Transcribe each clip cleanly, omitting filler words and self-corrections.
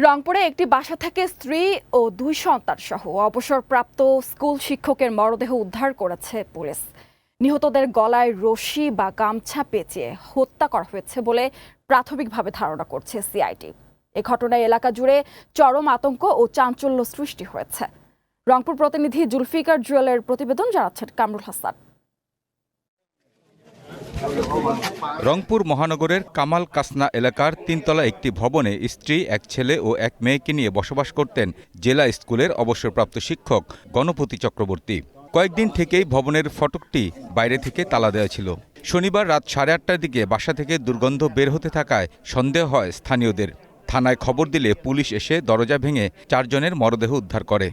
রংপুরে একটি বাসা থেকে স্ত্রী ও দুই সন্তান সহ অবসরপ্রাপ্ত স্কুল শিক্ষকের মরদেহ উদ্ধার করেছে পুলিশ। নিহতদের গলায় রশি বা গামছা পেঁচিয়ে হত্যা করা হয়েছে বলে প্রাথমিকভাবে ধারণা করছে সিআইডি। এ ঘটনায় এলাকা জুড়ে চরম আতঙ্ক ও চাঞ্চল্য সৃষ্টি হয়েছে। রংপুর প্রতিনিধি জুলফিকার জুয়েলের প্রতিবেদন জানাচ্ছেন কামরুল হাসান। রংপুর মহানগরের কামাল কাসনা এলাকার তিনতলা একটি ভবনে স্ত্রী, এক ছেলে ও এক মেয়েকে নিয়ে বসবাস করতেন জেলা স্কুলের অবসরপ্রাপ্ত শিক্ষক গণপতি চক্রবর্তী। কয়েকদিন থেকেই ভবনের ফটকটি বাইরে থেকে তালা দেওয়া ছিল। শনিবার রাত 8:30টার দিকে বাসা থেকে দুর্গন্ধ বের হতে থাকায় সন্দেহ হয় স্থানীয়দের। থানায় খবর দিলে পুলিশ এসে দরজা ভেঙে 4 জনের মরদেহ উদ্ধার করে।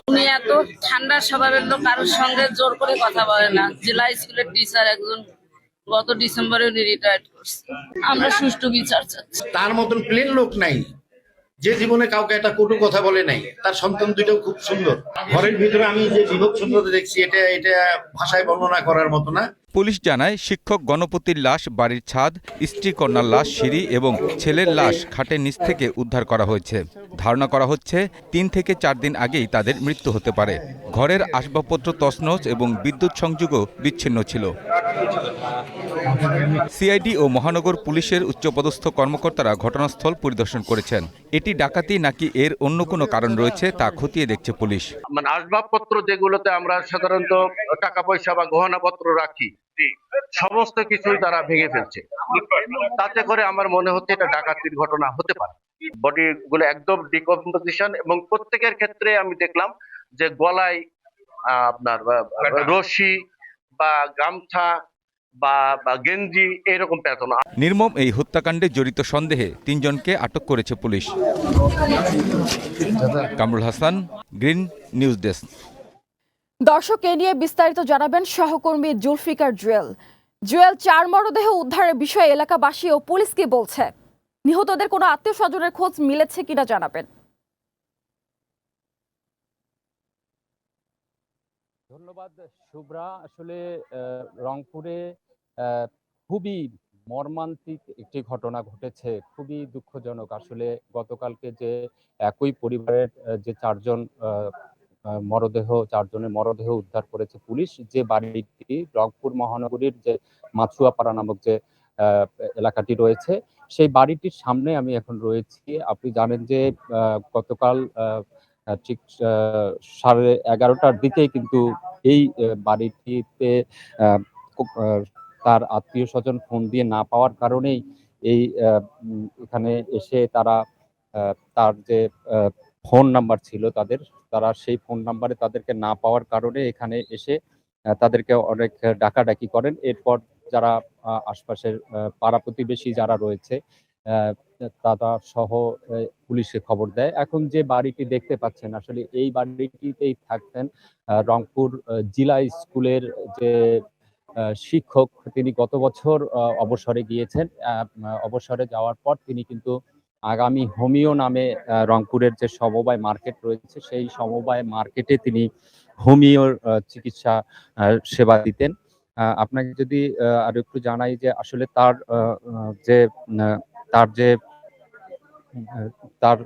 উনি এত ঠান্ডা স্বভাবের লোক, কারোর সঙ্গে জোর করে কথা বলে না। জেলা স্কুলের টিচার একজন, গত ডিসেম্বরে উনি রিটায়ার্ড করছে। আমরা সুষ্ঠু বিচার চাচ্ছি। তার মতন প্লেন লোক নাই যে জীবনে কাউকে একটা কটু কথা বলে নাই। তার সন্তান দুইটাও খুব সুন্দর। ঘরের ভিতরে আমি যে বিভৎসতা দেখছি এটা ভাষায় বর্ণনা করার মতো না। পুলিশ জানায়, শিক্ষক গণপতির লাশ বাড়ির ছাদ, স্ত্রী কন্যার লাশ সিঁড়ি এবং ছেলের লাশ খাটের নিচ থেকে উদ্ধার করা হয়েছে। ধারণা করা হচ্ছে 3 থেকে 4 দিন আগেই তাদের মৃত্যু হতে পারে। ঘরের আসবাবপত্র তছনছ এবং বিদ্যুৎ সংযোগও বিচ্ছিন্ন ছিল। সিআইডি ও মহানগর পুলিশের উচ্চপদস্থ কর্মকর্তারা ঘটনাস্থল পরিদর্শন করেছেন। এটি ডাকাতি নাকি এর অন্য কোনো কারণ রয়েছে তা খতিয়ে দেখছে পুলিশ। মানে আসবাবপত্র যেগুলোতে আমরা সাধারণত টাকা পয়সা বা গহনাপত্র রাখি, সমস্ত কিছুই তারা ভেঙে ফেলছে। তাতে করে আমার মনে হচ্ছে এটা ডাকাতির ঘটনা হতে পারে। বডি গুলো একদম ডিকম্পোজিশন, এবং প্রত্যেকের ক্ষেত্রে আমি দেখলাম যে গলায় আপনার রশি বা গামছা বা গেঞ্জি এরকম প্যাটার্ন। নির্মম এই হত্যাকাণ্ডে জড়িত সন্দেহে 3 জনকে আটক করেছে police. Kamrul Hasan, green news desk. দর্শক, এ নিয়ে বিস্তারিত জানাবেন সহকর্মী জুলফিকার জুয়েল। 4 মরদেহ উদ্ধারের বিষয়ে এলাকাবাসী ও পুলিশ কি বলছে? নিহতদের কোনো আত্মীয় স্বজনের খোঁজ মিলেছে কিনা জানাবেন। ধন্যবাদ শুভ্রা। আসলে রংপুরে খুবই মর্মান্তিক একটি ঘটনা ঘটেছে, খুবই দুঃখজনক। আসলে গতকালকে যে একই পরিবারের যে 4 জনের মরদেহ উদ্ধার করেছে পুলিশ, যে বাড়িটি রংপুর মহানগরীর যে মাছুয়াপাড়া নামক যে এলাকাটি রয়েছে, সেই বাড়িটির সামনে আমি এখন রয়েছি। আপনি জানেন যে গতকাল ঠিক 11:30টার দিকেই কিন্তু এই বাড়িটিতে তার আত্মীয় স্বজন ফোন দিয়ে না পাওয়ার কারণেই এই এখানে এসে তারা তার যে ফোন নাম্বার ছিল তারা সেই ফোন নাম্বারে তাদেরকে না পাওয়ার কারণে এখানে এসে তাদেরকে অনেক ডাকাডাকি করেন। এরপর যারা আশপাশের পাড়া প্রতিবেশী যারা রয়েছে তারা সহ পুলিশে খবর দেয়। এখন যে বাড়িটি দেখতে পাচ্ছেন, আসলে এই বাড়িটিতেই থাকতেন রংপুর জেলা স্কুলের যে শিক্ষক। তিনি গত বছর অবসরে গিয়েছেন। অবসরে যাওয়ার পর তিনি কিন্তু আগামী হোমিও নামে রংপুরের যে সমবায় মার্কেট রয়েছে, সেই সমবায় মার্কেটে তিনি হোমিওর চিকিৎসা সেবা দিতেন। আপনাকে যদি আরো একটু জানাই যে আসলে যে তার যে তার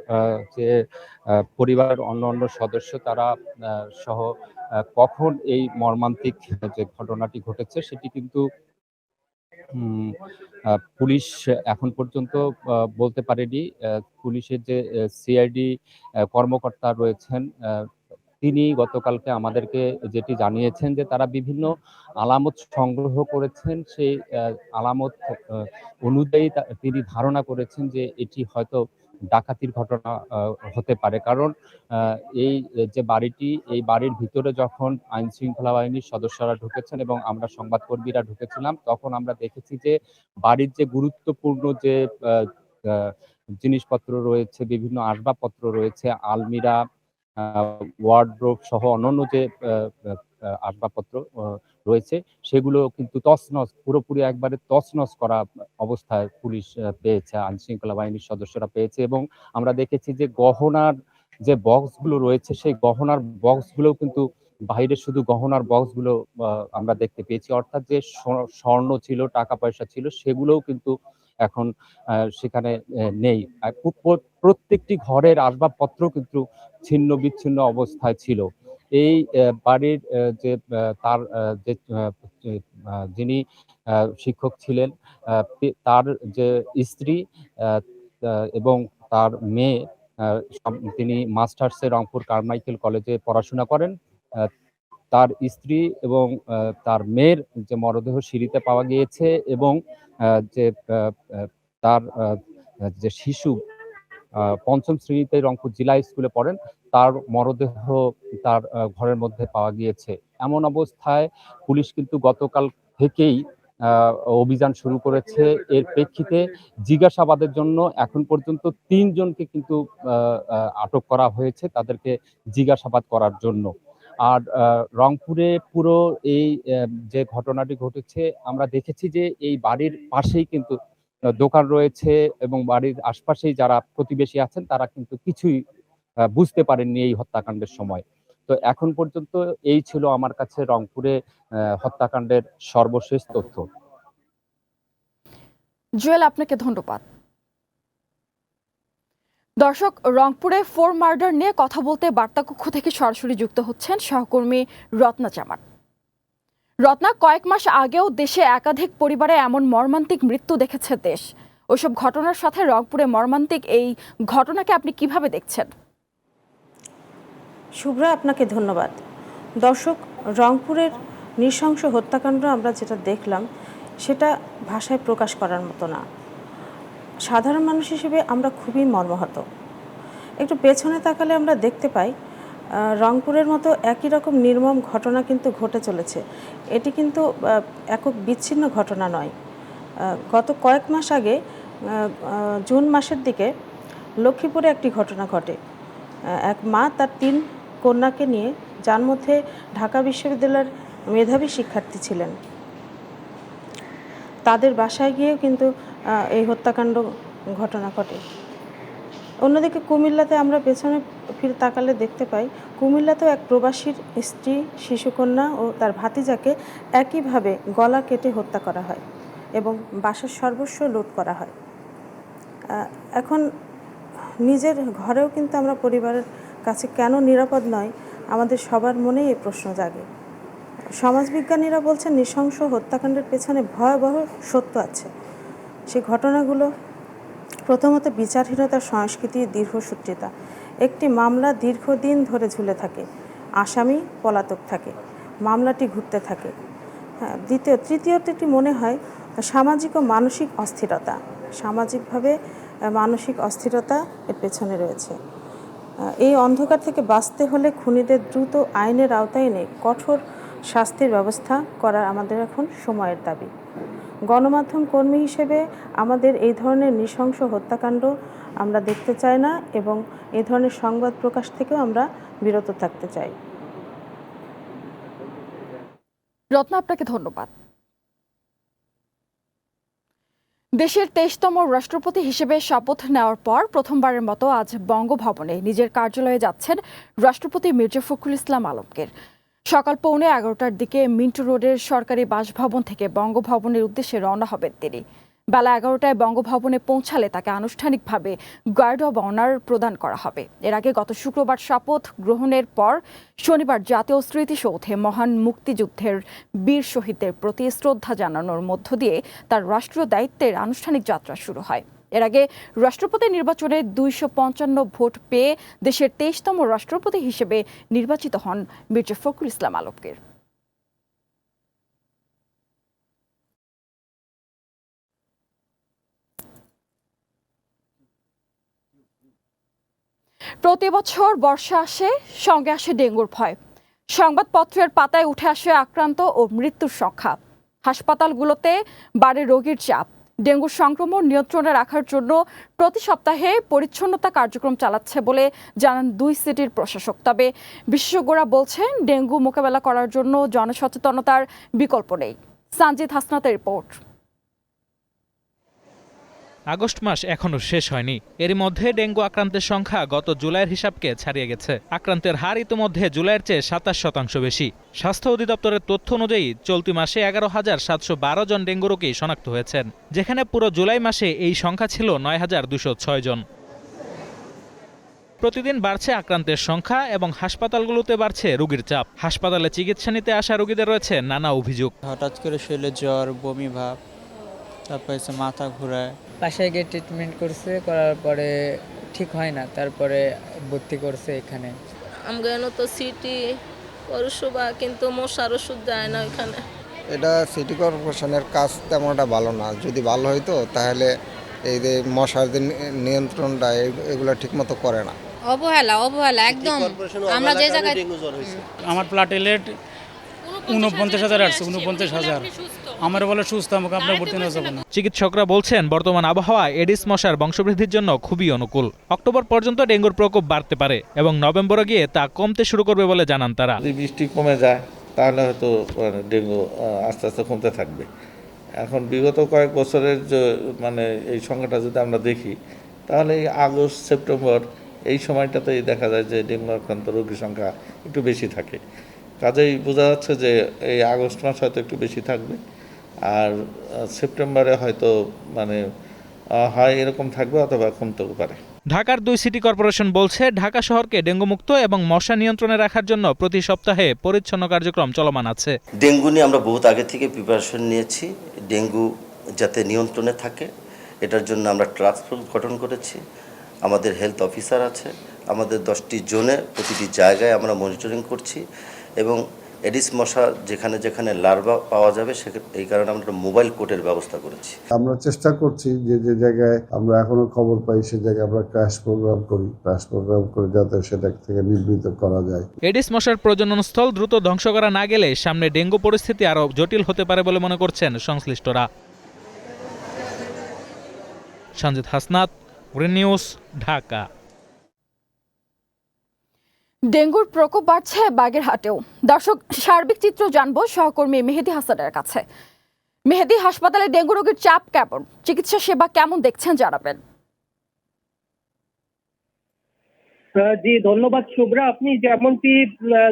যে পরিবারের অন্য সদস্য তারা সহ কখন এই মর্মান্তিক যে ঘটনাটি ঘটেছে সেটি কিন্তু পুলিশ এখন পর্যন্ত বলতে পারেনি। পুলিশের যে সিআইডি কর্মকর্তা রয়েছেন, তিনি গতকালকে আমাদেরকে যেটি জানিয়েছেন যে তারা বিভিন্ন আলামত সংগ্রহ করেছেন। সেই আলামত অনুযায়ী তিনি ধারণা করেছেন যে এটি হয়তো ডাকাতির ঘটনা হতে পারে। কারণ এই যে বাড়িটি, এই বাড়ির ভিতরে যখন আইন শৃঙ্খলা বাহিনীর সদস্যরা ঢুকেছেন এবং আমরা সংবাদকর্মীরা ঢুকেছিলাম, তখন আমরা দেখেছি যে বাড়ির যে গুরুত্বপূর্ণ যে জিনিসপত্র রয়েছে, বিভিন্ন আসবাবপত্র রয়েছে, আলমিরা, ওয়ার্ডরোব সহ অন্যান্য যে আসবাবপত্র রয়েছে, সেগুলো কিন্তু পুরোপুরি একবারে তছনছ করা অবস্থায় পুলিশ পেয়েছে, আইন শৃঙ্খলা বাহিনীর সদস্যরা পেয়েছে। এবং আমরা দেখেছি যে গহনার যে বক্সগুলো রয়েছে, সেই গহনার বক্সগুলো কিন্তু বাইরে শুধু গহনার বক্সগুলো আমরা দেখতে পেয়েছি। অর্থাৎ যে স্বর্ণ ছিল, টাকা পয়সা ছিল, সেগুলোও কিন্তু এখন সেখানে নেই। প্রত্যেকটি ঘরের আসবাবপত্র কিন্তু ছিন্ন বিচ্ছিন্ন অবস্থায় ছিল। এই বাড়ির যে তার যে যিনি শিক্ষক ছিলেন, তার যে স্ত্রী এবং তার মেয়ে, তিনি মাস্টার্সে রংপুর কারমাইকেল কলেজে পড়াশোনা করেন। তার স্ত্রী এবং তার মেয়ের যে মরদেহ সিঁড়িতে পাওয়া গিয়েছে, এবং যে তার যে শিশু পঞ্চম শ্রেণীতে রংপুর জেলা স্কুলে পড়েন, তার মরদেহ তার ঘরের মধ্যে পাওয়া গিয়েছে। এমন অবস্থায় পুলিশ কিন্তু গতকাল থেকেই অভিযান শুরু করেছে। এর প্রেক্ষিতে জিজ্ঞাসাবাদের জন্য এখন পর্যন্ত ৩ জনকে কিন্তু আটক করা হয়েছে তাদেরকে জিজ্ঞাসাবাদ করার জন্য। আর রংপুরে পুরো এই যে ঘটনাটি ঘটেছে, আমরা দেখেছি যে এই বাড়ির পাশেই কিন্তু দোকান রয়েছে, এবং বাড়ির আশপাশেই যারা প্রতিবেশী আছেন তারা কিন্তু কিছুই বুঝতে পারেননি এই হত্যাকাণ্ডের সময়। তো এখন পর্যন্ত এই ছিল আমার কাছে রংপুরে হত্যাকাণ্ডের সর্বশেষ তথ্য। জুয়েল, আপনাকে ধন্যবাদ। দর্শক, রংপুরে 4 মার্ডার নিয়ে কথা বলতে বার্তাকক্ষ থেকে সরাসরি যুক্ত হচ্ছেন সহকর্মী রত্না জামান। রত্না, কয়েক মাস আগেও দেশে একাধিক পরিবারে এমন মর্মান্তিক মৃত্যু দেখেছে দেশ। ওইসব ঘটনার সাথে রংপুরে মর্মান্তিক এই ঘটনাকে আপনি কিভাবে দেখছেন? শুভ্রা, আপনাকে ধন্যবাদ। দর্শক, রংপুরের নৃশংস হত্যাকাণ্ড আমরা যেটা দেখলাম সেটা ভাষায় প্রকাশ করার মতো না। সাধারণ মানুষ হিসেবে আমরা খুবই মর্মাহত। একটু পেছনে তাকালে আমরা দেখতে পাই রংপুরের মতো একই রকম নির্মম ঘটনা কিন্তু ঘটে চলেছে। এটি কিন্তু একক বিচ্ছিন্ন ঘটনা নয়। গত কয়েক মাস আগে জুন মাসের দিকে লক্ষ্মীপুরে একটি ঘটনা ঘটে। এক মা তার 3 কন্যাকে নিয়ে, যার মধ্যে ঢাকা বিশ্ববিদ্যালয়ের মেধাবী শিক্ষার্থী ছিলেন, তাদের বাসায় গিয়েও কিন্তু এই হত্যাকাণ্ড ঘটনা ঘটে। অন্যদিকে কুমিল্লাতে আমরা পেছনে ফিরে তাকালে দেখতে পাই কুমিল্লাতেও এক প্রবাসীর স্ত্রী, শিশুকন্যা ও তার ভাতিজাকে একইভাবে গলা কেটে হত্যা করা হয় এবং বাসার সর্বস্ব লুট করা হয়। এখন নিজের ঘরেও কিন্তু আমরা পরিবারের কাছে কেন নিরাপদ নয়, আমাদের সবার মনেই এই প্রশ্ন জাগে। সমাজবিজ্ঞানীরা বলছেন নৃশংস হত্যাকাণ্ডের পেছনে ভয়াবহ সত্য আছে। সেই ঘটনাগুলো প্রথমত বিচারহীনতার সংস্কৃতি, দীর্ঘসূত্রিতা। একটি মামলা দীর্ঘদিন ধরে ঝুলে থাকে, আসামি পলাতক থাকে, মামলাটি ঘুরতে থাকে। তৃতীয়ত এটি মনে হয় সামাজিক ও মানসিক অস্থিরতা। সামাজিকভাবে মানসিক অস্থিরতা এর পেছনে রয়েছে। এই অন্ধকার থেকে বাঁচতে হলে খুনিদের দ্রুত আইনের আওতায় এনে কঠোর শাস্তির ব্যবস্থা করা আমাদের এখন সময়ের দাবি। গণমাধ্যম কর্মী হিসেবে আমাদের এই ধরনের নৃশংস হত্যাকাণ্ড আমরা দেখতে চাই না, এবং এই ধরনের সংবাদ প্রকাশ থেকেও আমরা বিরত থাকতে চাই। রত্না, আপনাকে ধন্যবাদ। দেশের 23তম রাষ্ট্রপতি হিসেবে শপথ নেওয়ার পর প্রথমবারের মতো আজ বঙ্গভবনে নিজের কার্যালয়ে যাচ্ছেন রাষ্ট্রপতি মির্জা ফখরুল ইসলাম আলমগীর। সকাল 11:15টার দিকে মিন্টু রোডের সরকারি বাসভবন থেকে বঙ্গভবনের উদ্দেশ্যে রওনা হবেন তিনি। বেলা 11টায় বঙ্গভবনে পৌঁছালে তাকে আনুষ্ঠানিকভাবে গার্ড অব অনার প্রদান করা হবে। এর আগে গত শুক্রবার শপথ গ্রহণের পর শনিবার জাতীয় স্মৃতিসৌধে মহান মুক্তিযুদ্ধের বীর শহীদদের প্রতি শ্রদ্ধা জানানোর মধ্য দিয়ে তার রাষ্ট্রীয় দায়িত্বের আনুষ্ঠানিক যাত্রা শুরু হয়। এর আগে রাষ্ট্রপতি নির্বাচনে 255 ভোট পেয়ে দেশের 23তম রাষ্ট্রপতি হিসেবে নির্বাচিত হন মির্জা ফখরুল ইসলাম আলমগীর। প্রতি বছর বর্ষা আসে, সঙ্গে আসে ডেঙ্গুর ভয়। সংবাদপত্রের পাতায় উঠে আসে আক্রান্ত ও মৃত্যুর সংখ্যা। হাসপাতালগুলোতে বাড়ে রোগীর চাপ। ডেঙ্গুর সংক্রমণ নিয়ন্ত্রণে রাখার জন্য প্রতি সপ্তাহে পরিচ্ছন্নতা কার্যক্রম চালাচ্ছে বলে জানান 2 সিটির প্রশাসক। তবে বিশেষজ্ঞরা বলছেন ডেঙ্গু মোকাবেলা করার জন্য জনসচেতনতার বিকল্প নেই। সানজিদ হাসনাতের রিপোর্ট। আগস্ট মাস এখনো শেষ হয়নি, এরই মধ্যে ডেঙ্গু আক্রান্তের সংখ্যা গত জুলাইয়ের হিসাবকে ছাড়িয়ে গেছে। আক্রান্তের হার ইতোমধ্যে জুলাইয়ের চেয়ে 27% বেশি। স্বাস্থ্য অধিদপ্তরের তথ্য অনুযায়ী চলতি মাসে 11,712 জন ডেঙ্গু রোগী শনাক্ত হয়েছেন, যেখানে পুরো জুলাই মাসে এই সংখ্যা ছিল 9,206 জন। প্রতিদিন বাড়ছে আক্রান্তের সংখ্যা এবং হাসপাতালগুলোতে বাড়ছে রোগীর চাপ। হাসপাতালে চিকিৎসা নিতে আসা রোগীদের রয়েছে নানা অভিযোগ। হঠাৎ করে শরীরে জ্বর, বমি ভাব, তারপর হচ্ছে মাথা ঘোরায়। বাসায় গিয়ে ট্রিটমেন্ট করছে, করার পরে ঠিক হয় না, তারপরে ভর্তি করছে এখানে। আমরা তো সিটি পৌরসভা, কিন্তু মশার ওষুধ দেয় না এখানে। এটা সিটি কর্পোরেশনের কাজ তেমন একটা ভালো না। যদি ভালো হইতো তাহলে এই যে মশার যে নিয়ন্ত্রণটা এগুলো ঠিকমতো করে না। অবহেলা একদম। আমরা যে জায়গায় আমার প্লাটেলেট 49,000 আসছে, 49,000। আমার বলে সুস্থ, আমাকে আপনার ভর্তি নেওয়া যাবে না। চিকিৎসকরা বলছেন বর্তমান আবহাওয়া এডিস মশার বংশবৃদ্ধির জন্য খুবই অনুকূল। অক্টোবর পর্যন্ত ডেঙ্গুর প্রকোপ বাড়তে পারে এবং নভেম্বরে গিয়ে তা কমতে শুরু করবে বলে জানান তারা। যদি বৃষ্টি কমে যায় তাহলে হয়তো ডেঙ্গু আস্তে আস্তে কমতে থাকবে। এখন বিগত কয়েক বছরের যে এই সংখ্যাটা যদি আমরা দেখি, তাহলে এই আগস্ট সেপ্টেম্বর এই সময়টাতেই দেখা যায় যে ডেঙ্গু আক্রান্ত রোগীর সংখ্যা একটু বেশি থাকে। কাজেই বোঝা যাচ্ছে যে এই আগস্ট মাস হয়তো একটু বেশি থাকবে, আর সেপ্টেম্বরে হয়তো হয় এরকম থাকবে অথবা কমতেও পারে। ঢাকার 2 সিটি কর্পোরেশন বলছে ঢাকা শহরকে ডেঙ্গু মুক্ত এবং মশা নিয়ন্ত্রণে রাখার জন্য প্রতি সপ্তাহে পরিচ্ছন্ন কার্যক্রম চলমান আছে। ডেঙ্গু নিয়ে আমরা বহুত আগে থেকে প্রিপারেশন নিয়েছি। ডেঙ্গু যাতে নিয়ন্ত্রণে থাকে এটার জন্য আমরা টাস্ক ফোর্স গঠন করেছি। আমাদের হেলথ অফিসার আছে, আমাদের 10টি জোনে প্রতিটি জায়গায় আমরা মনিটরিং করছি এবং এডিস মশা যেখানে যেখানে লার্ভা পাওয়া যাবে এই কারণে আমরা মোবাইল কোর্টের ব্যবস্থা করেছি। আমরা চেষ্টা করছি যে যে জায়গায় আমরা এখনো খবর পাই সে জায়গায় আমরা ক্র্যাশ প্রোগ্রাম করে যাতে সেটা থেকে নিবৃত্ত করা যায়। এডিস মশার প্রজনন স্থল দ্রুত ধ্বংস করা না গেলে সামনে ডেঙ্গু পরিস্থিতি আরও জটিল হতে পারে বলে মনে করছেন সংশ্লিষ্টরা। Sanjit Hasnat, green news, Dhaka. ডেঙ্গুর প্রকোপ বাড়ছে বাগেরহাটেও। দর্শক, সার্বিক চিত্র জানবো সহকর্মী মেহেদি হাসানের কাছে। মেহেদি, হাসপাতালে ডেঙ্গু রোগীর চাপ কেমন, চিকিৎসা সেবা কেমন দেখছেন জানাবেন। জি ধন্যবাদ শুভ্রা, আপনি যেমনটি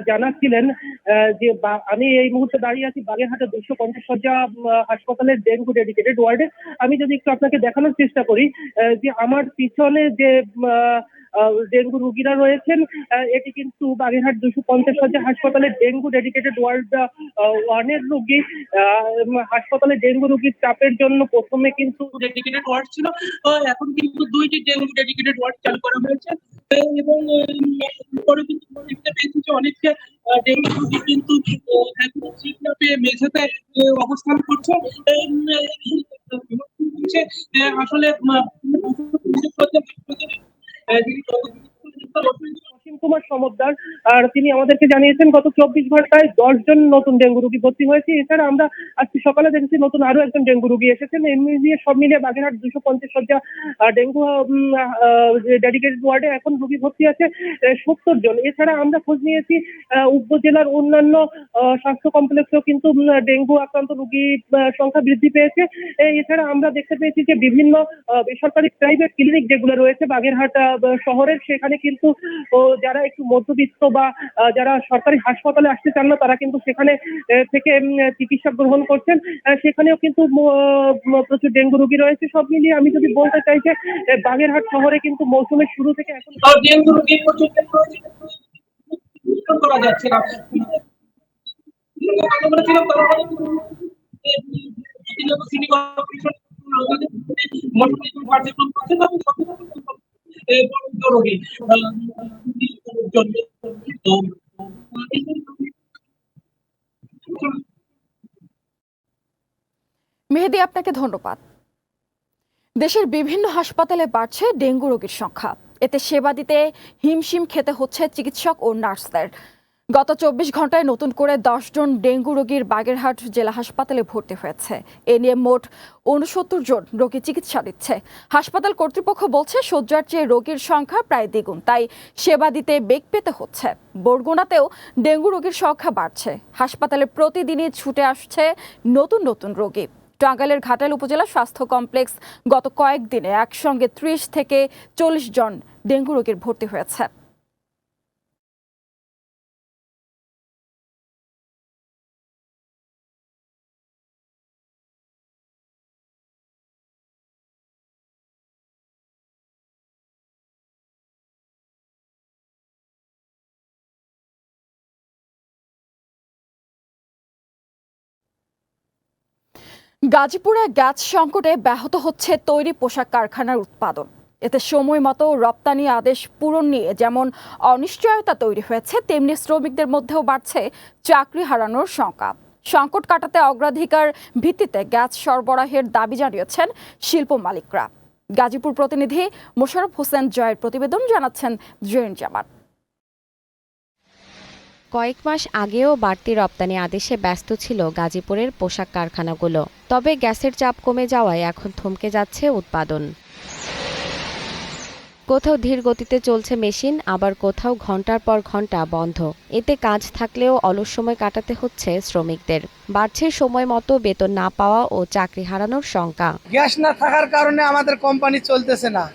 জানাচ্ছিলেন যে আমি এই মুহূর্তে দাঁড়িয়ে আছি বাগেরহাটের 250 শয্যা হাসপাতালের ডেঙ্গু ডেডিকেটেড ওয়ার্ডে। আমি যদি একটু আপনাকে দেখানোর চেষ্টা করি যে আমার পিছনে যে ডেঙ্গু রোগীরা রয়েছেন, এটি কিন্তু বাগেরহাট 250 শয্যা হাসপাতালের ডেঙ্গু ডেডিকেটেড ওয়ার্ড 1-এর রোগী। হাসপাতালে ডেঙ্গু রোগীর চাপের জন্য প্রথমে কিন্তু ডেডিকেটেড ওয়ার্ড ছিল, এখন কিন্তু 2টি ডেঙ্গু ডেডিকেটেড ওয়ার্ড চালু করা হয়েছে এবং পরে কিন্তু দেখতে পেয়েছি যে অনেকটা ডেঙ্গু রোগী কিন্তু মেঝেতে অবস্থান করছে। আসলে অসীম কুমার সমদ্দার আর তিনি আমাদেরকে জানিয়েছেন গত 24 ঘন্টায় 10 জন নতুন ডেঙ্গু রোগী ভর্তি হয়েছে। এছাড়া আমরা আজকে সকালে দেখেছি নতুন আরো একজন ডেঙ্গু রোগী এসেছেন। সব মিলিয়ে বাগেরহাট 250 শয্যা ডেঙ্গু ডেডিকেটেড ওয়ার্ডে এখন রোগী ভর্তি আছে 70 জন। এছাড়া আমরা খোঁজ নিয়েছি উপজেলার অন্যান্য স্বাস্থ্য কমপ্লেক্সেও কিন্তু ডেঙ্গু আক্রান্ত রোগী সংখ্যা বৃদ্ধি পেয়েছে। এছাড়া আমরা দেখতে পেয়েছি যে বিভিন্ন বেসরকারি প্রাইভেট ক্লিনিক যেগুলো রয়েছে বাগেরহাট শহরের, সেখানে কিন্তু যারা একটু মধ্যবিত্ত বা যারা সরকারি হাসপাতালে আসতে চান না তারা কিন্তু সেখানে থেকে চিকিৎসা গ্রহণ করছেন। সেখানেও কিন্তু প্রচুর ডেঙ্গু রোগী রয়েছে। সব মিলিয়ে আমি যদি বলতে চাই যে বাগেরহাট শহরে কিন্তু মৌসুমের শুরু থেকে এখন ডেঙ্গু রোগী করা যাচ্ছে না। মেহেদি, আপনাকে ধন্যবাদ। দেশের বিভিন্ন হাসপাতালে বাড়ছে ডেঙ্গু রোগীর সংখ্যা। এতে সেবা দিতে হিমশিম খেতে হচ্ছে চিকিৎসক ও নার্সদের। গত 24 ঘন্টায় নতুন করে 10 জন ডেঙ্গু রোগীর বাগেরহাট জেলা হাসপাতালে ভর্তি হয়েছে। এ নিয়ে মোট 69 জন রোগী চিকিৎসা দিচ্ছে। হাসপাতাল কর্তৃপক্ষ বলছে শয্যার চেয়ে রোগীর সংখ্যা প্রায় দ্বিগুণ, তাই সেবা দিতে বেগ পেতে হচ্ছে। বরগুনাতেও ডেঙ্গু রোগীর সংখ্যা বাড়ছে। হাসপাতালে প্রতিদিনই ছুটে আসছে নতুন নতুন রোগী। টাঙ্গাইলের ঘাটাইল উপজেলা স্বাস্থ্য কমপ্লেক্স গত কয়েকদিনে একসঙ্গে 30 থেকে 40 জন ডেঙ্গু রোগীর ভর্তি হয়েছে। গাজীপুরে গ্যাস সংকটে ব্যাহত হচ্ছে তৈরি পোশাক কারখানার উৎপাদন। এতে সময় মতো রপ্তানি আদেশ পূরণ নিয়ে যেমন অনিশ্চয়তা তৈরি হয়েছে, তেমনি শ্রমিকদের মধ্যেও বাড়ছে চাকরি হারানোর শঙ্কা। সংকট কাটাতে অগ্রাধিকার ভিত্তিতে গ্যাস সরবরাহের দাবি জানিয়েছেন শিল্প মালিকরা। গাজীপুর প্রতিনিধি মোশাররফ হোসেন জয়ের প্রতিবেদন, জানাচ্ছেন জয়ন জামাত। কয়েক মাস আগেও বাড়তি রপ্তানি আদেশে ব্যস্ত ছিল গাজীপুরের পোশাক কারখানাগুলো। তবে গ্যাসের চাপ কমে যাওয়ায় এখন থমকে যাচ্ছে উৎপাদন। কোথাও ধীর গতিতে চলছে মেশিন, আবার কোথাও ঘন্টার পর ঘন্টা বন্ধ। এতে কাজ থাকলেও অলস সময় কাটাতে হচ্ছে শ্রমিকদের। বাড়ছে সময় মতো বেতন না পাওয়া ও চাকরি হারানোর শঙ্কা। গ্যাস না থাকার কারণে আমাদের কোম্পানি চলতেছে না,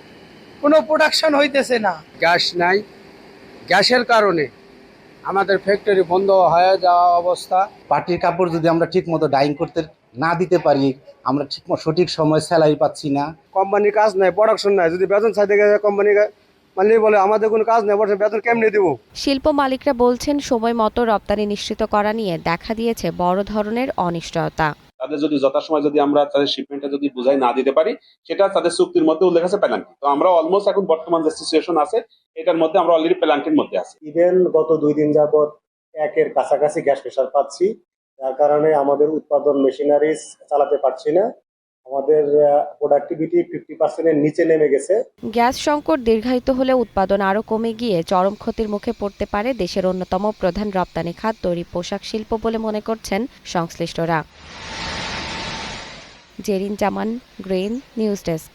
কোনো প্রোডাকশন হইতেছে না। গ্যাস নাই, গ্যাসের কারণে আমাদের ফ্যাক্টরি বন্ধ হয়ে যাওয়া অবস্থা। পাটির কাপড় যদি আমরা ঠিক মতো ডাইং করতে না দিতে পারি, আমরা ঠিক সঠিক সময় স্যালারি পাচ্ছি না। কোম্পানির কাজ নাই, প্রোডাকশন নাই, যদি বেতন চাইতে গেলে কোম্পানি মালিক বলে আমাদের কোনো কাজ নেই, বেতন কেমনে দিব। শিল্প মালিকরা বলছেন সময় মতো রপ্তানি নিশ্চিত করা নিয়ে দেখা দিয়েছে বড় ধরনের অনিশ্চয়তা। তাদের যদি যথাসময় যদি আমরা তাদের শিপমেন্টটা যদি বুঝাই না দিতে পারি, সেটা তাদের চুক্তির মধ্যে উল্লেখ আছে পেনাল্টি। তো আমরা অলমোস্ট এখন বর্তমান যে সিচুয়েশন আছে এটার মধ্যে আমরা অলরেডি পেনাল্টির মধ্যে আছি। ইভেন গত 2 দিন যাবত 1-এর কাছাকাছি গ্যাস প্রেসার পাচ্ছি, যার কারণে আমাদের উৎপাদন মেশিনারিজ চালাতে পারছি না। আমাদের প্রোডাক্টিভিটি 50% নিচে নেমে গেছে। গ্যাস সংকট দীর্ঘায়িত হলে উৎপাদন আরও কমে গিয়ে চরম ক্ষতির মুখে পড়তে পারে দেশের অন্যতম প্রধান রপ্তানি খাত তৈরি পোশাক শিল্প বলে মনে করছেন সংশ্লিষ্টরা। জেরিন জামান, গ্রিন নিউজ ডেস্ক।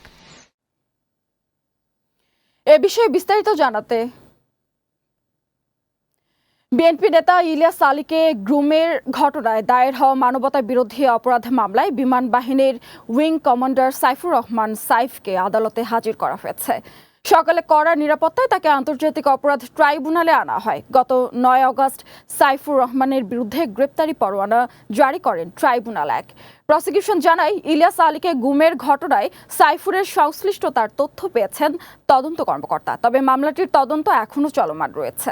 এ বিষয়ে বিস্তারিত জানাতে বিএনপি নেতা ইলিয়াস আলীকে গ্রুমের ঘটনায় দায়ের হওয়া মানবতা বিরোধী অপরাধ মামলায় বিমান বাহিনীর উইং কমান্ডার সাইফুর রহমান সাইফকে আদালতে হাজির করা হয়েছে। সকালে কড়া নিরাপত্তায় তাকে আন্তর্জাতিক অপরাধ ট্রাইব্যুনালে আনা হয়। গত 9 আগস্ট সাইফুর রহমানের বিরুদ্ধে গ্রেপ্তারি পরোয়ানা জারি করেন ট্রাইব্যুনাল 1। প্রসিকিউশন জানায়, ইলিয়াস আলীকে গুমের ঘটনায় সাইফুরের সংশ্লিষ্টতার তথ্য পেয়েছেন তদন্ত কর্মকর্তা। তবে মামলাটির তদন্ত এখনও চলমান রয়েছে।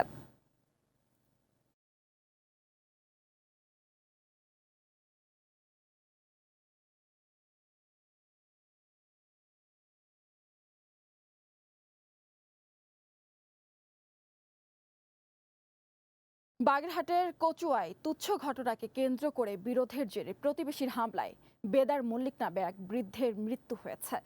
বাগেরহাটের কচুয়ায় তুচ্ছ ঘটনাকে কেন্দ্র করে বিরোধের জেরে প্রতিবেশীর হামলায় বেদার মল্লিক নামে এক বৃদ্ধের মৃত্যু হয়েছে।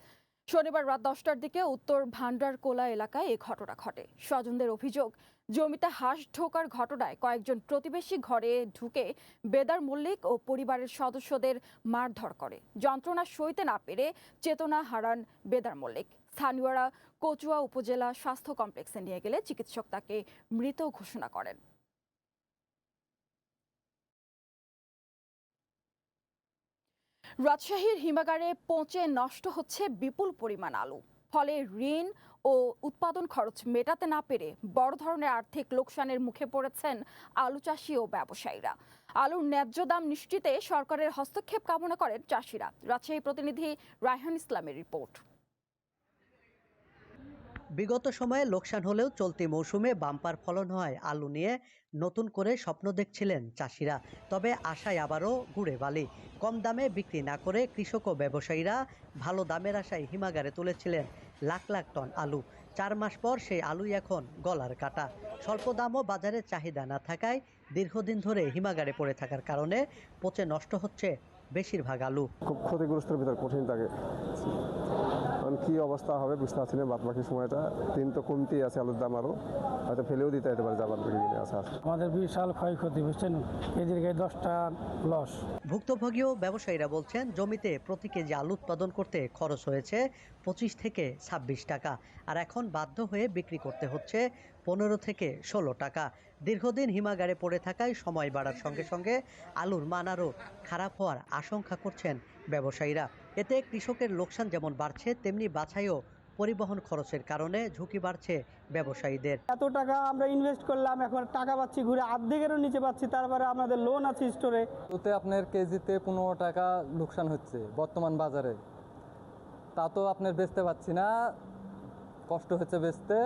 শনিবার রাত 10টার দিকে উত্তর ভান্ডারকোলা এলাকায় এই ঘটনা ঘটে। স্বজনদের অভিযোগ, জমিতে হাঁস ঢোকার ঘটনায় কয়েকজন প্রতিবেশী ঘরে ঢুকে বেদার মল্লিক ও পরিবারের সদস্যদের মারধর করে। যন্ত্রণা সইতে না পেরে চেতনা হারান বেদার মল্লিক। স্থানীয়রা কচুয়া উপজেলা স্বাস্থ্য কমপ্লেক্সে নিয়ে গেলে চিকিৎসক তাকে মৃত ঘোষণা করেন। রাজশাহীর হিমাগারে পচে নষ্ট হচ্ছে বিপুল পরিমাণ আলু। ফলে ঋণ ও উৎপাদন খরচ মেটাতে না পেরে বড় ধরনের আর্থিক লোকসানের মুখে পড়েছেন আলু চাষি ও ব্যবসায়ীরা। আলুর ন্যায্য দাম নিশ্চিতে সরকারের হস্তক্ষেপ কামনা করেন চাষিরা। রাজশাহী প্রতিনিধি রায়হান ইসলামের রিপোর্ট। বিগত সময়ে লোকসান হলেও চলতি মৌসুমে বাম্পার ফলন হয় আলু নিয়ে নতুন করে স্বপ্ন দেখছিলেন চাষিরা। তবে আশায় আবারও গুড়ে বালি। কম দামে বিক্রি না করে কৃষক ও ব্যবসায়ীরা ভালো দামের আশায় হিমাগারে তুলেছিলেন লাখ লাখ টন আলু। 4 মাস পর সেই আলুই এখন গলার কাটা। স্বল্প দামও বাজারে চাহিদা না থাকায় দীর্ঘদিন ধরে হিমাগারে পড়ে থাকার কারণে পচে নষ্ট হচ্ছে বেশিরভাগ আলু। খুব ক্ষতিগ্রস্তের ভিতর কঠিন থাকে। এখন কী অবস্থা হবে বুঝতে পারছি না। বাদ বাকি সময়টা দিন তো কমতেই আছে, আলুর দাম আরও হয়তো ফেলেও দিতে যেতে পারে যাবার দিকে কিনে আছে। আমাদের বিশাল ক্ষয়ক্ষতি বুঝছেন, এদিকে 10টা লস। ভুক্তভোগী ও ব্যবসায়ীরা বলছেন জমিতে প্রতি কেজি আলু উৎপাদন করতে খরচ হয়েছে 25 থেকে 26 টাকা, আর এখন বাধ্য হয়ে বিক্রি করতে হচ্ছে 15 থেকে 16 টাকা। দীর্ঘদিন হিমাগারে পড়ে থাকায় সময় বাড়ার সঙ্গে সঙ্গে আলুর মান আরও খারাপ হওয়ার আশঙ্কা করছেন ব্যবসায়ীরা। এতে কৃষকের লোকসান যেমন বাড়ছে, তেমনি বাছাই ও পরিবহন খরচের কারণে ঝুঁকি বাড়ছে ব্যবসায়ীদের। এত টাকা আমরা ইনভেস্ট করলাম, এখন টাকা পাচ্ছি ঘুরে অর্ধেকেরও নিচে পাচ্ছি, তারপরে আমাদের লোন আছে স্টোরে। ওতে আপনার কেজিতে 15 টাকা লোকসান হচ্ছে বর্তমান বাজারে, তা তো আপনার বেচতে পাচ্ছি না, কষ্ট হচ্ছে বেচতে,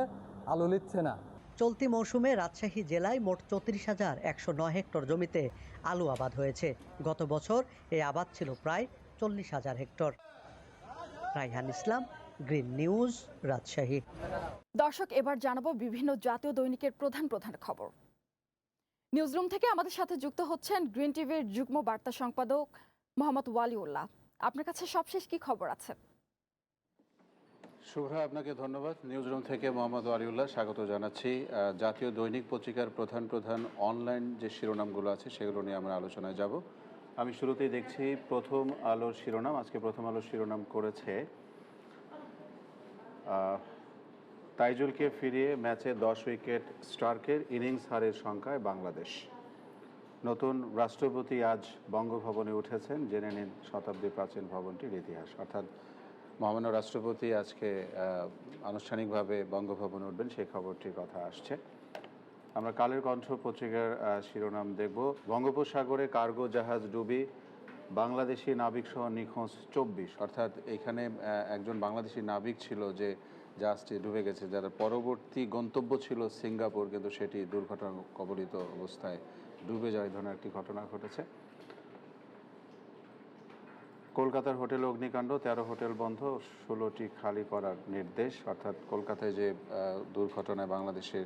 আলু নিচ্ছে না। চলতি মৌসুমে রাজশাহী জেলায় মোট 34,109 হেক্টর জমিতে আলু আবাদ হয়েছে। গত বছর এই আবাদ ছিল প্রায় 40,000 হেক্টর। রায়হান ইসলাম, গ্রিন নিউজ, রাজশাহী। দর্শক, এবার জানাবো বিভিন্ন জাতীয় দৈনিকের প্রধান প্রধান খবর। নিউজরুম থেকে আমাদের সাথে যুক্ত হচ্ছেন গ্রিন টিভির যুগ্ম বার্তা সম্পাদক মোহাম্মদ ওয়ালিউল্লাহ। আপনার কাছে সবশেষ কি খবর আছে? শুভ্রা, আপনাকে ধন্যবাদ। নিউজরুম থেকে মোহাম্মদ ওয়ালিউল্লাহ স্বাগত জানাচ্ছি। জাতীয় দৈনিক পত্রিকার প্রধান প্রধান অনলাইন যে শিরোনামগুলো আছে সেগুলো নিয়ে আমরা আলোচনায় যাব। আমি শুরুতেই দেখছি প্রথম আলোর শিরোনাম। আজকে প্রথম আলোর শিরোনাম করেছে তাইজুলকে ফিরিয়ে ম্যাচে 10 উইকেট স্টার্কের, ইনিংস হারের শঙ্কায় বাংলাদেশ। নতুন রাষ্ট্রপতি আজ বঙ্গভবনে উঠেছেন, জেনে নিন শতাব্দী প্রাচীন ভবনটির ইতিহাস। অর্থাৎ মহামান্য রাষ্ট্রপতি আজকে আনুষ্ঠানিকভাবে বঙ্গভবনে উঠবেন, সেই খবরটির কথা আসছে। আমরা কালের কণ্ঠ পত্রিকার শিরোনাম দেখব, বঙ্গোপসাগরে কার্গো জাহাজ ডুবি, বাংলাদেশি নাবিক সহ নিখোঁজ 24। অর্থাৎ এখানে একজন বাংলাদেশি নাবিক ছিল যে জাহাজটি ডুবে গেছে, যার পরবর্তী গন্তব্য ছিল সিঙ্গাপুর, কিন্তু সেটি দুর্ঘটনা কবলিত অবস্থায় ডুবে যায়, ধরনের একটি ঘটনা ঘটেছে। কলকাতার হোটেল অগ্নিকাণ্ড, 13 হোটেল বন্ধ, 16টি খালি করার নির্দেশ। অর্থাৎ কলকাতায় যে দুর্ঘটনায় বাংলাদেশের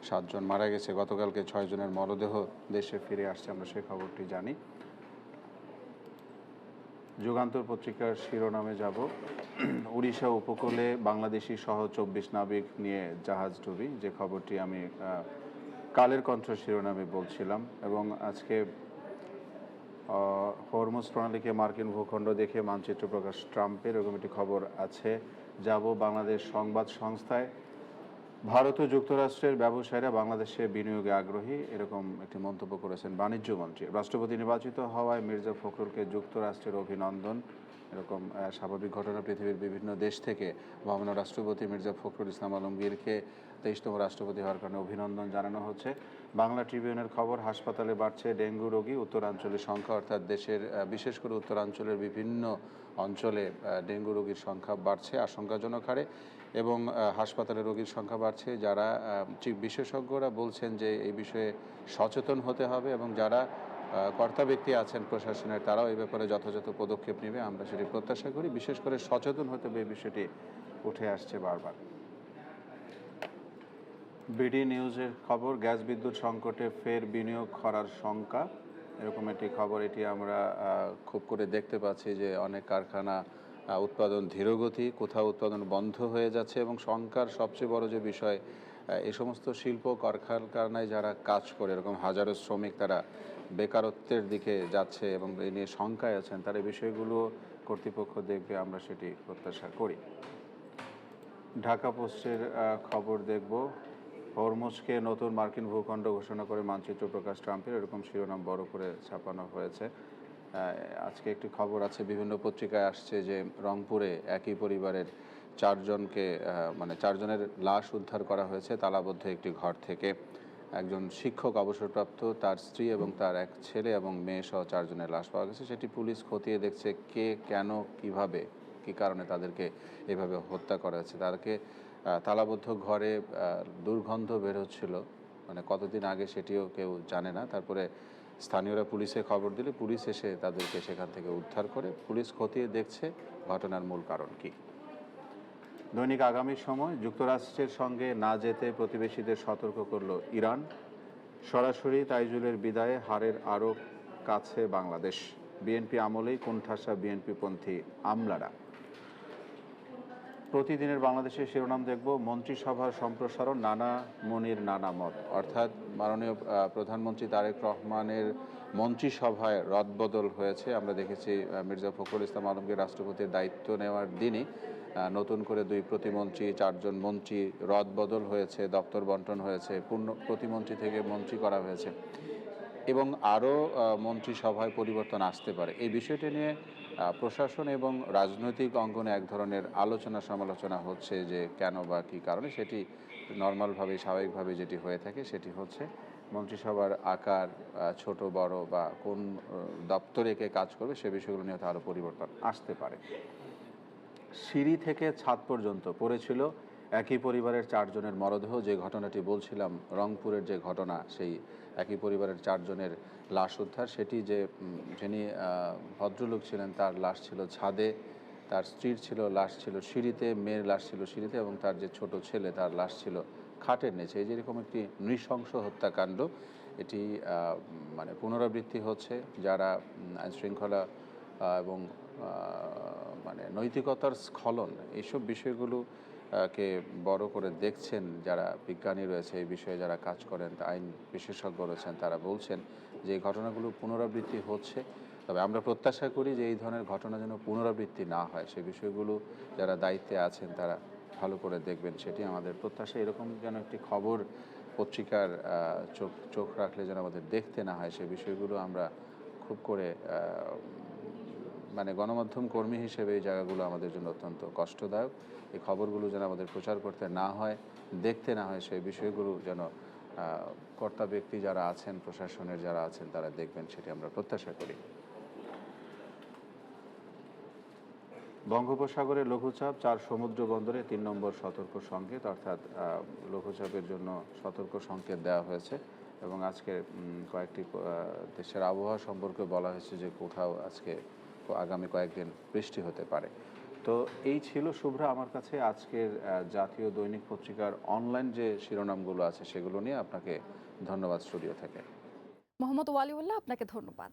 7 জন মারা গেছে, গতকালকে 6 জনের মরদেহ দেশে ফিরে আসছে, আমরা সেই খবরটি জানি। যুগান্তর পত্রিকার শিরোনামে যাব, উড়িষ্যা উপকূলে বাংলাদেশি সহ 24 নাবিক নিয়ে জাহাজ ডুবি, যে খবরটি আমি কালের কণ্ঠ শিরোনামে বলছিলাম। এবং আজকে হরমুজ প্রণালীকে মার্কিন ভূখণ্ড দেখে মানচিত্র প্রকাশ ট্রাম্পের, এরকম একটি খবর আছে। যাব বাংলাদেশ সংবাদ সংস্থায়, ভারত ও যুক্তরাষ্ট্রের ব্যবসায়ীরা বাংলাদেশে বিনিয়োগে আগ্রহী, এরকম একটি মন্তব্য করেছেন বাণিজ্য মন্ত্রী। রাষ্ট্রপতি নির্বাচিত হওয়ায় মির্জা ফখরুলকে যুক্তরাষ্ট্রের অভিনন্দন, এরকম স্বাভাবিক ঘটনা। পৃথিবীর বিভিন্ন দেশ থেকে মহামান্য রাষ্ট্রপতি মির্জা ফখরুল ইসলাম আলমগীরকে 23তম রাষ্ট্রপতি হওয়ার কারণে অভিনন্দন জানানো হচ্ছে। বাংলা ট্রিবিউনের খবর, হাসপাতালে বাড়ছে ডেঙ্গু রোগী, উত্তরাঞ্চলের সংখ্যা, অর্থাৎ দেশের বিশেষ করে উত্তরাঞ্চলের বিভিন্ন অঞ্চলে ডেঙ্গু রোগীর সংখ্যা বাড়ছে আশঙ্কাজনক হারে, এবং হাসপাতালে রোগীর সংখ্যা বাড়ছে। যারা বিশেষজ্ঞরা বলছেন যে এই বিষয়ে সচেতন হতে হবে, এবং যারা কর্তা ব্যক্তি আছেন প্রশাসনের, তারাও এই ব্যাপারে যথাযথ পদক্ষেপ নেবে, আমরা সেটি প্রত্যাশা করি। বিশেষ করে সচেতন হতে হবে, এই বিষয়টি উঠে আসছে বারবার। বিডি নিউজের খবর, গ্যাস বিদ্যুৎ সংকটে ফের বিনিয়োগ করার শঙ্কা, এরকম একটি খবর। এটি আমরা খুব করে দেখতে পাচ্ছি যে অনেক কারখানা উৎপাদন ধীরগতি, কোথাও উৎপাদন বন্ধ হয়ে যাচ্ছে, এবং শঙ্কার সবচেয়ে বড় যে বিষয়, এই সমস্ত শিল্প কারখানায় যারা কাজ করে, এরকম হাজারো শ্রমিক তারা বেকারত্বের দিকে যাচ্ছে এবং এই নিয়ে শঙ্কায় আছেন, তার এই বিষয়গুলো কর্তৃপক্ষ দেখবে, আমরা সেটি প্রত্যাশা করি। ঢাকা পোস্টের খবর দেখব, হরমুজকে নতুন মার্কিন ভূখণ্ড ঘোষণা করে মানচিত্র প্রকাশ ট্রাম্পের, এরকম শিরোনাম বড় করে ছাপানো হয়েছে। আজকে একটি খবর আছে, বিভিন্ন পত্রিকায় আসছে যে রংপুরে একই পরিবারের 4 জনকে, মানে 4 জনের লাশ উদ্ধার করা হয়েছে তালাবদ্ধ একটি ঘর থেকে। একজন শিক্ষক অবসরপ্রাপ্ত, তার স্ত্রী এবং তার এক ছেলে এবং মেয়ে সহ 4 জনের লাশ পাওয়া গেছে। সেটি পুলিশ খতিয়ে দেখছে কে, কেন, কিভাবে, কী কারণে তাদেরকে এভাবে হত্যা করা হয়েছে। তাদেরকে তালাবদ্ধ ঘরে দুর্গন্ধ বের হচ্ছিল, মানে কতদিন আগে সেটিও কেউ জানে না। তারপরে স্থানীয়রা পুলিশে খবর দিলে পুলিশ এসে তাদেরকে সেখান থেকে উদ্ধার করে। পুলিশ খতিয়ে দেখছে ঘটনার মূল কারণ কী। দৈনিক আগামীর সময়, যুক্তরাষ্ট্রের সঙ্গে না যেতে প্রতিবেশীদের সতর্ক করল ইরান, সরাসরি তাইজুলের বিদায়ে হারের আরও কাছে বাংলাদেশ, বিএনপি আমলেই কোণঠাসা বিএনপিপন্থী আমলারা। প্রতিদিনের বাংলাদেশের শিরোনাম দেখব মন্ত্রিসভার সম্প্রসারণ, নানা মনির নানা মত। অর্থাৎ মাননীয় প্রধানমন্ত্রী তারেক রহমানের মন্ত্রিসভায় রদবদল হয়েছে। আমরা দেখেছি মির্জা ফখরুল ইসলাম আলমগীর রাষ্ট্রপতির দায়িত্ব নেওয়ার দিনই নতুন করে 2 প্রতিমন্ত্রী, 4 জন মন্ত্রী রদবদল হয়েছে, দপ্তর বন্টন হয়েছে, প্রতিমন্ত্রী থেকে মন্ত্রী করা হয়েছে এবং আরও মন্ত্রিসভায় পরিবর্তন আসতে পারে। এই বিষয়টি নিয়ে প্রশাসন এবং রাজনৈতিক অঙ্গনে এক ধরনের আলোচনা সমালোচনা হচ্ছে যে কেন বা কী কারণে। সেটি নর্মালভাবে স্বাভাবিকভাবে যেটি হয়ে থাকে সেটি হচ্ছে মন্ত্রিসভার আকার, ছোট বড় বা কোন দপ্তরে কে কাজ করবে সে বিষয়গুলো নিয়ে আরও পরিবর্তন আসতে পারে। সিঁড়ি থেকে ছাদ পর্যন্ত পড়েছিল একই পরিবারের 4 জনের মরদেহ। যে ঘটনাটি বলছিলাম, রংপুরের যে ঘটনা, সেই একই পরিবারের 4 জনের লাশ উদ্ধার, সেটি যে যিনি ভদ্রলোক ছিলেন তার লাশ ছিল ছাদে, তার স্ত্রীর লাশ ছিল সিঁড়িতে, মেয়ের লাশ ছিল সিঁড়িতে এবং তার যে ছোট ছেলে তার লাশ ছিল খাটের নিচে। এই যেরকম একটি নৃশংস হত্যাকাণ্ড, এটি মানে পুনরাবৃত্তি হচ্ছে। যারা আইনশৃঙ্খলা এবং মানে নৈতিকতার স্খলন এইসব বিষয়গুলো কে বড় করে দেখছেন, যারা বিজ্ঞানী রয়েছে এই বিষয়ে যারা কাজ করেন, আইন বিশেষজ্ঞ রয়েছেন, তারা বলছেন যে এই ঘটনাগুলো পুনরাবৃত্তি হচ্ছে। তবে আমরা প্রত্যাশা করি যে এই ধরনের ঘটনা যেন পুনরাবৃত্তি না হয়, সে বিষয়গুলো যারা দায়িত্বে আছেন তারা ভালো করে দেখবেন, সেটি আমাদের প্রত্যাশা। এরকম যেন একটি খবর পত্রিকার চোখ রাখলে যেন আমাদের দেখতে না হয়, সে বিষয়গুলো আমরা খুব করে মানে গণমাধ্যম কর্মী হিসেবে এই জায়গাগুলো আমাদের জন্য অত্যন্ত কষ্টদায়ক। এই খবরগুলো যেন আমাদের প্রচার করতে না হয়, দেখতে না হয়, সেই বিষয়গুলো যেন কর্তা ব্যক্তি যারা আছেন, প্রশাসনের যারা আছেন তারা দেখবেন, সেটি আমরা প্রত্যাশা করি। বঙ্গোপসাগরে লঘুচাপ, 4 সমুদ্র বন্দরে 3 নম্বর সতর্ক সংকেত, অর্থাৎ লঘুচাপের জন্য সতর্ক সংকেত দেওয়া হয়েছে এবং আজকে কয়েকটি দেশের আবহাওয়া সম্পর্কে বলা হয়েছে যে কোথাও আজকে আগামী কয়েকদিন বৃষ্টি হতে পারে। তো এই ছিল শুভ্রা আমার কাছে আজকের জাতীয় দৈনিক পত্রিকার অনলাইন যে শিরোনামগুলো আছে সেগুলো নিয়ে। আপনাকে ধন্যবাদ স্টুডিও থেকে। মোহাম্মদ ওয়ালিউল্লাহ, আপনাকে ধন্যবাদ।